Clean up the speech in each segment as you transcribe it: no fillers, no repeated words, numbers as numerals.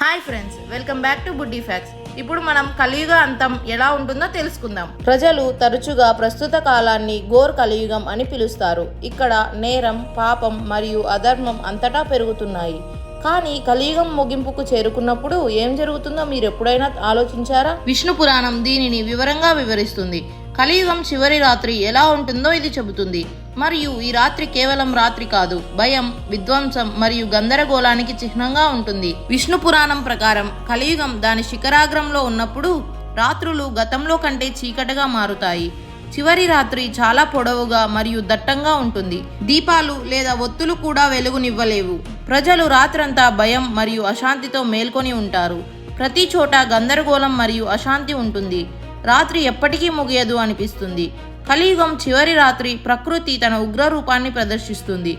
Hi friends, welcome back to buddy facts. ఇప్పుడు మనం కలియుగ అంతం ఎలా ఉంటుందో తెలుసుకుందాం. ప్రజలు తరచుగా ప్రస్తుత కాలాన్ని ఘోర్ కలియుగం అని పిలుస్తారు. ఇక్కడ నేరం, పాపం మరియు అధర్మం అంతటా పెరుగుతున్నాయి. కానీ కలియుగం ముగింపుకు చేరుకున్నప్పుడు ఏం జరుగుతుందో మీరు ఎప్పుడైనా ఆలోచించారా? విష్ణు పురాణం దీనిని వివరంగా వివరిస్తుంది. కలియుగం చివరి రాత్రి ఎలా ఉంటుందో ఇది చెబుతుంది. మరియు ఈ రాత్రి కేవలం రాత్రి కాదు, భయం, విధ్వంసం మరియు గందరగోళానికి చిహ్నంగా ఉంటుంది. విష్ణు పురాణం ప్రకారం కలియుగం దాని శిఖరాగ్రంలో ఉన్నప్పుడు రాత్రులు గతంలో కంటే చీకటిగా మారుతాయి. చివరి రాత్రి చాలా పొడవుగా మరియు దట్టంగా ఉంటుంది. దీపాలు లేదా ఒత్తులు కూడా వెలుగునివ్వలేవు. ప్రజలు రాత్రంతా భయం మరియు అశాంతితో మేల్కొని ఉంటారు. ప్రతి చోట గందరగోళం మరియు అశాంతి ఉంటుంది. రాత్రి ఎప్పటికీ ముగియదు అనిపిస్తుంది. కలియుగం చివరి రాత్రి ప్రకృతి తన ఉగ్ర రూపాన్ని ప్రదర్శిస్తుంది.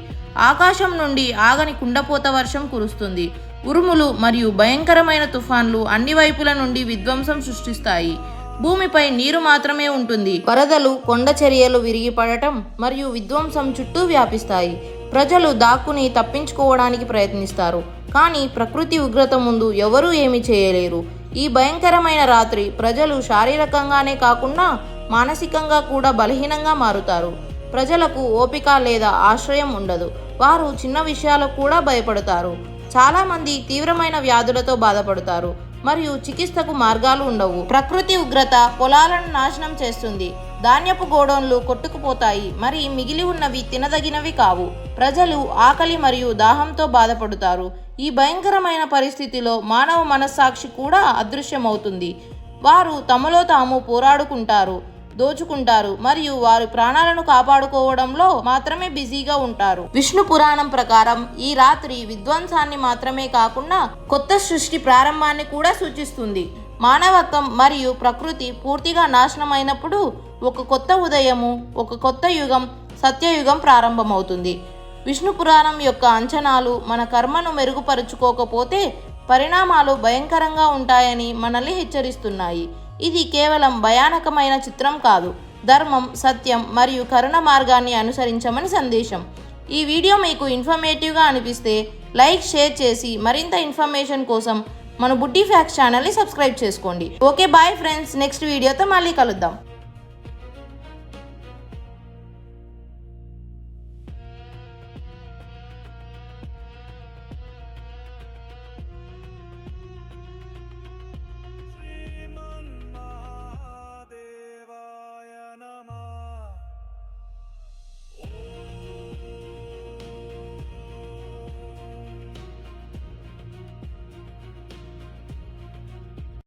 ఆకాశం నుండి ఆగని కుండపోత వర్షం కురుస్తుంది. ఉరుములు మరియు భయంకరమైన తుఫాన్లు అన్ని వైపుల నుండి విధ్వంసం సృష్టిస్తాయి. భూమిపై నీరు మాత్రమే ఉంటుంది. వరదలు, కొండ చర్యలు విరిగిపడటం మరియు విధ్వంసం చుట్టూ వ్యాపిస్తాయి. ప్రజలు దాక్కుని తప్పించుకోవడానికి ప్రయత్నిస్తారు, కానీ ప్రకృతి ఉగ్రత ముందు ఎవరూ ఏమీ చేయలేరు. ఈ భయంకరమైన రాత్రి ప్రజలు శారీరకంగానే కాకుండా మానసికంగా కూడా బలహీనంగా మారుతారు. ప్రజలకు ఓపిక లేదా ఆశ్రయం ఉండదు. వారు చిన్న విషయాలకు కూడా భయపడతారు. చాలామంది తీవ్రమైన వ్యాధులతో బాధపడతారు మరియు చికిత్సకు మార్గాలు ఉండవు. ప్రకృతి ఉగ్రత పొలాలను నాశనం చేస్తుంది. ధాన్యపు గోడౌన్లు కొట్టుకుపోతాయి, మరి మిగిలి ఉన్నవి తినదగినవి కావు. ప్రజలు ఆకలి మరియు దాహంతో బాధపడతారు. ఈ భయంకరమైన పరిస్థితిలో మానవ మనస్సాక్షి కూడా అదృశ్యమవుతుంది. వారు తమలో తాము పోరాడుకుంటారు, దోచుకుంటారు మరియు వారి ప్రాణాలను కాపాడుకోవడంలో మాత్రమే బిజీగా ఉంటారు. విష్ణు పురాణం ప్రకారం ఈ రాత్రి విధ్వంసాన్ని మాత్రమే కాకుండా కొత్త సృష్టి ప్రారంభాన్ని కూడా సూచిస్తుంది. మానవత్వం మరియు ప్రకృతి పూర్తిగా నాశనమైనప్పుడు ఒక కొత్త ఉదయము, ఒక కొత్త యుగం, సత్యయుగం ప్రారంభమవుతుంది. విష్ణు పురాణం యొక్క అంచనాలు మన కర్మను మెరుగుపరుచుకోకపోతే పరిణామాలు భయంకరంగా ఉంటాయని మనల్ని హెచ్చరిస్తున్నాయి. ఇది కేవలం భయానకమైన చిత్రం కాదు, ధర్మం, సత్యం మరియు కరుణ మార్గాన్ని అనుసరించమని సందేశం. ఈ వీడియో మీకు ఇన్ఫర్మేటివ్గా అనిపిస్తే లైక్, షేర్ చేసి మరింత ఇన్ఫర్మేషన్ కోసం మన బుడ్డీ ఫ్యాక్ట్స్ ఛానల్ని సబ్స్క్రైబ్ చేసుకోండి. ఓకే, బాయ్ ఫ్రెండ్స్, నెక్స్ట్ వీడియోతో మళ్ళీ కలుద్దాం.